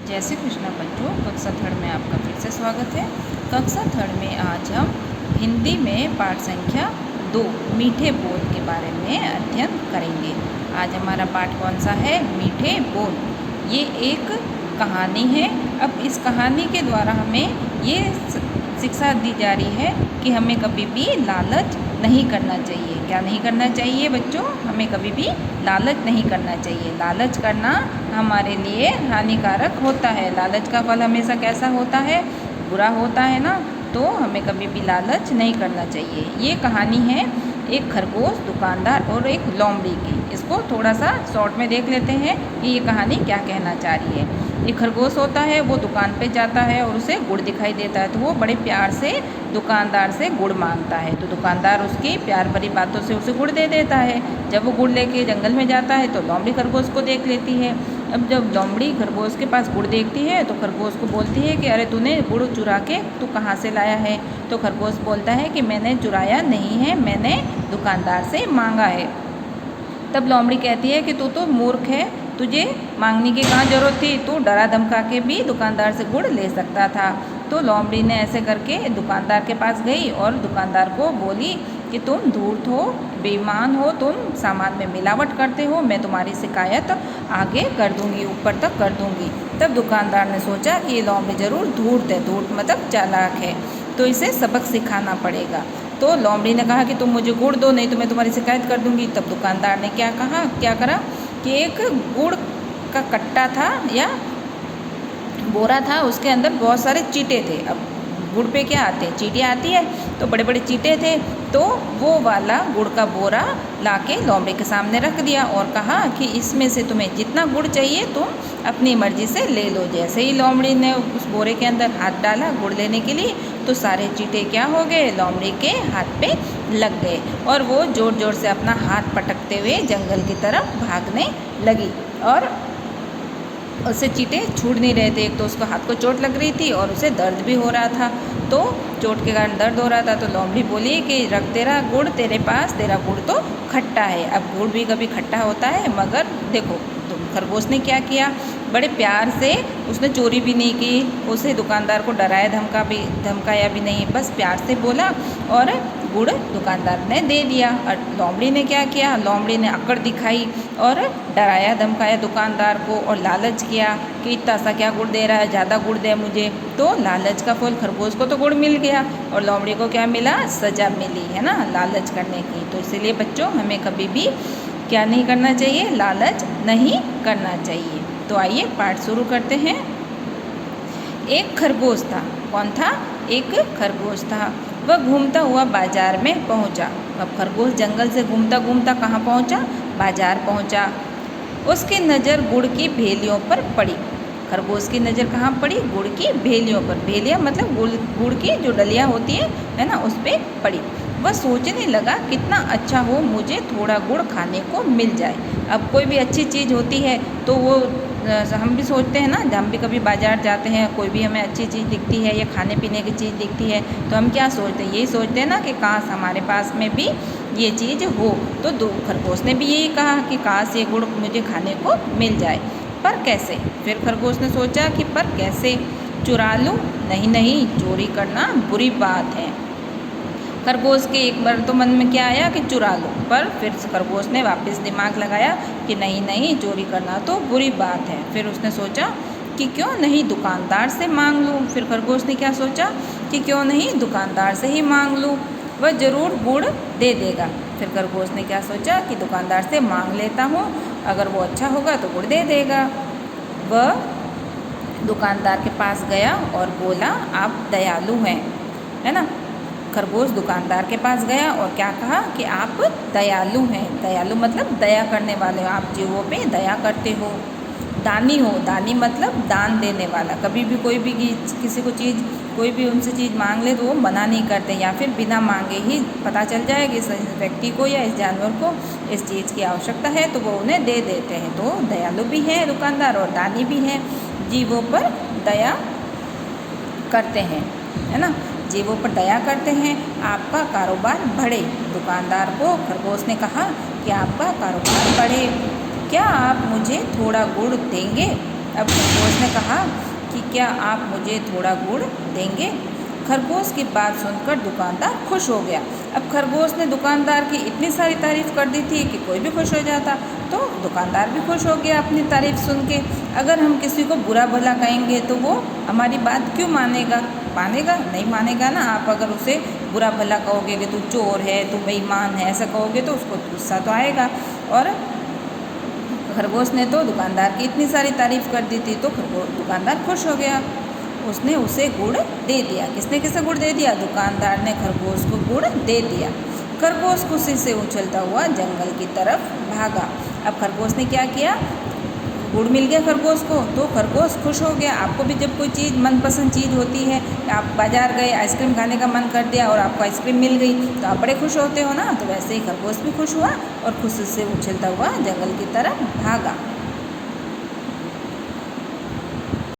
जय श्री कृष्ण बच्चों, कक्षा थर्ड में आपका फिर से स्वागत है। कक्षा थर्ड में आज हम हिंदी में पाठ संख्या 2 मीठे बोल के बारे में अध्ययन करेंगे। आज हमारा पाठ कौन सा है? मीठे बोल। ये एक कहानी है। अब इस कहानी के द्वारा हमें ये शिक्षा दी जा रही है कि हमें कभी भी लालच नहीं करना चाहिए। क्या नहीं करना चाहिए बच्चों? हमें कभी भी लालच नहीं करना चाहिए। लालच करना हमारे लिए हानिकारक होता है। लालच का फल हमेशा कैसा होता है? बुरा होता है ना। तो हमें कभी भी लालच नहीं करना चाहिए। ये कहानी है एक खरगोश, दुकानदार और एक लोमड़ी की। इसको थोड़ा सा शॉर्ट में देख लेते हैं कि ये कहानी क्या कहना चाह रही है। एक खरगोश होता है, वो दुकान पे जाता है और उसे गुड़ दिखाई देता है, तो वो बड़े प्यार से दुकानदार से गुड़ मांगता है। तो दुकानदार उसकी प्यार भरी बातों से उसे गुड़ दे देता है। जब वो गुड़ लेके जंगल में जाता है तो लोमड़ी खरगोश को देख लेती है। अब जब लोमड़ी खरगोश के पास गुड़ देखती है तो खरगोश को बोलती है कि अरे तूने गुड़ चुरा के तू कहाँ से लाया है? तो खरगोश बोलता है कि मैंने चुराया नहीं है, मैंने दुकानदार से मांगा है। तब लोमड़ी कहती है कि तू तो मूर्ख है, तुझे मांगने की कहाँ ज़रूरत थी? तू डरा धमका के भी दुकानदार से गुड़ ले सकता था। तो लोमड़ी ने ऐसे करके दुकानदार के पास गई और दुकानदार को बोली कि तुम धूर्त हो, बेईमान हो, तुम सामान में मिलावट करते हो, मैं तुम्हारी शिकायत आगे कर दूंगी, ऊपर तक कर दूंगी। तब दुकानदार ने सोचा कि ये लोमड़ी ज़रूर धूर्त है, धूर्त मतलब चालाक है, तो इसे सबक सिखाना पड़ेगा। तो लोमड़ी ने कहा कि तुम मुझे गुड़ दो, नहीं तो मैं तुम्हारी शिकायत कर दूंगी। तब दुकानदार ने क्या करा कि एक गुड़ का कट्टा था या बोरा था, उसके अंदर बहुत सारे चीटे थे। अब गुड़ पे क्या आते हैं? चीटियाँ आती है, तो बड़े बड़े चीटे थे। तो वो वाला गुड़ का बोरा लाके लोमड़ी के सामने रख दिया और कहा कि इसमें से तुम्हें जितना गुड़ चाहिए तुम अपनी मर्जी से ले लो। जैसे ही लोमड़ी ने उस बोरे के अंदर हाथ डाला गुड़ लेने के लिए, तो सारे चीटे क्या हो गए? लोमड़ी के हाथ पे लग गए और वो ज़ोर ज़ोर से अपना हाथ पटकते हुए जंगल की तरफ भागने लगी। और उससे चीटे छूट नहीं रहे थे। एक तो उसको हाथ को चोट लग रही थी और उसे दर्द भी हो रहा था। तो चोट के कारण दर्द हो रहा था तो लोमड़ी बोली कि रख तेरा गुड़ तेरे पास, तेरा गुड़ तो खट्टा है। अब गुड़ भी कभी खट्टा होता है, मगर देखो तो खरगोश ने क्या किया, बड़े प्यार से उसने चोरी भी नहीं की, उसे दुकानदार को धमकाया भी नहीं, बस प्यार से बोला और गुड़ दुकानदार ने दे दिया। और लोमड़ी ने क्या किया? लोमड़ी ने अकड़ दिखाई और डराया धमकाया दुकानदार को और लालच किया कि इतना सा क्या गुड़ दे रहा है, ज़्यादा गुड़ दे मुझे। तो लालच का फल, खरगोश को तो गुड़ मिल गया और लोमड़ी को क्या मिला? सज़ा मिली, है ना, लालच करने की। तो इसीलिए बच्चों हमें कभी भी क्या नहीं करना चाहिए? लालच नहीं करना चाहिए। तो आइए पाठ शुरू करते हैं। एक खरगोश था। कौन था? एक खरगोश था। वह घूमता हुआ बाजार में पहुंचा। अब खरगोश जंगल से घूमता घूमता कहाँ पहुंचा? बाजार पहुंचा। उसकी नज़र गुड़ की भेलियों पर पड़ी। खरगोश की नज़र कहाँ पड़ी? गुड़ की भेलियों पर। भेलियाँ मतलब गुड़ की जो डलियाँ होती है ना, उस पर पड़ी। वह सोचने लगा कितना अच्छा हो मुझे थोड़ा गुड़ खाने को मिल जाए। अब कोई भी अच्छी चीज़ होती है तो वो हम भी सोचते हैं ना, हम भी कभी बाज़ार जाते हैं, कोई भी हमें अच्छी चीज़ दिखती है या खाने पीने की चीज़ दिखती है तो हम क्या सोचते हैं? यही सोचते हैं ना कि काश हमारे पास में भी ये चीज़ हो। तो दो खरगोश ने भी यही कहा कि काश ये गुड़ मुझे खाने को मिल जाए, पर कैसे? फिर खरगोश ने सोचा कि पर कैसे? चुरा लूँ? नहीं नहीं, चोरी करना बुरी बात है। खरगोश के एक बार तो मन में क्या आया कि चुरा लो, पर फिर खरगोश ने वापस दिमाग लगाया कि नहीं नहीं, चोरी करना तो बुरी बात है। फिर उसने सोचा कि क्यों नहीं दुकानदार से मांग लूँ। फिर खरगोश ने क्या सोचा कि क्यों नहीं दुकानदार से ही मांग लूँ, वह ज़रूर गुड़ दे देगा। फिर खरगोश ने क्या सोचा कि दुकानदार से मांग लेता हूँ, अगर वो अच्छा होगा तो गुड़ दे देगा। वह दुकानदार के पास गया और बोला आप दयालु हैं, है ना। खरगोश दुकानदार के पास गया और क्या कहा कि आप दयालु हैं। दयालु मतलब दया करने वाले हो, आप जीवों पे दया करते हो। दानी हो, दानी मतलब दान देने वाला। कभी भी कोई भी किसी को चीज़, कोई भी उनसे चीज़ मांग ले तो वो मना नहीं करते, या फिर बिना मांगे ही पता चल जाए कि इस व्यक्ति को या इस जानवर को इस चीज़ की आवश्यकता है तो वो उन्हें दे देते हैं। तो दयालु भी हैं दुकानदार और दानी भी हैं, जीवों पर दया करते हैं, है ना, जीवों पर दया करते हैं। आपका कारोबार बढ़े। दुकानदार को खरगोश ने कहा कि आपका कारोबार बढ़े, क्या आप मुझे थोड़ा गुड़ देंगे? अब खरगोश ने कहा कि क्या आप मुझे थोड़ा गुड़ देंगे। खरगोश की बात सुनकर दुकानदार खुश हो गया। अब खरगोश ने दुकानदार की इतनी सारी तारीफ़ कर दी थी कि कोई भी खुश हो जाता, तो दुकानदार भी खुश हो गया अपनी तारीफ़ सुन के। अगर हम किसी को बुरा भला कहेंगे तो वो हमारी बात क्यों मानेगा? नहीं मानेगा ना। आप अगर उसे बुरा भला कहोगे कि तू चोर है, तू बेईमान है, ऐसा कहोगे तो उसको गुस्सा तो आएगा। और खरगोश ने तो दुकानदार की इतनी सारी तारीफ़ कर दी थी, तो दुकानदार खुश हो गया। उसने उसे गुड़ दे दिया। किसे गुड़ दे दिया? दुकानदार ने खरगोश को गुड़ दे दिया। खरगोश खुशी से उछलता हुआ जंगल की तरफ भागा। अब खरगोश ने क्या किया? गुड़ मिल गया खरगोश को, तो खरगोश खुश हो गया। आपको भी जब कोई चीज़ मनपसंद चीज़ होती है, आप बाज़ार गए, आइसक्रीम खाने का मन कर दिया और आपको आइसक्रीम मिल गई, तो आप बड़े खुश होते हो ना। तो वैसे ही खरगोश भी खुश हुआ और खुशी से उछलता हुआ जंगल की तरफ भागा।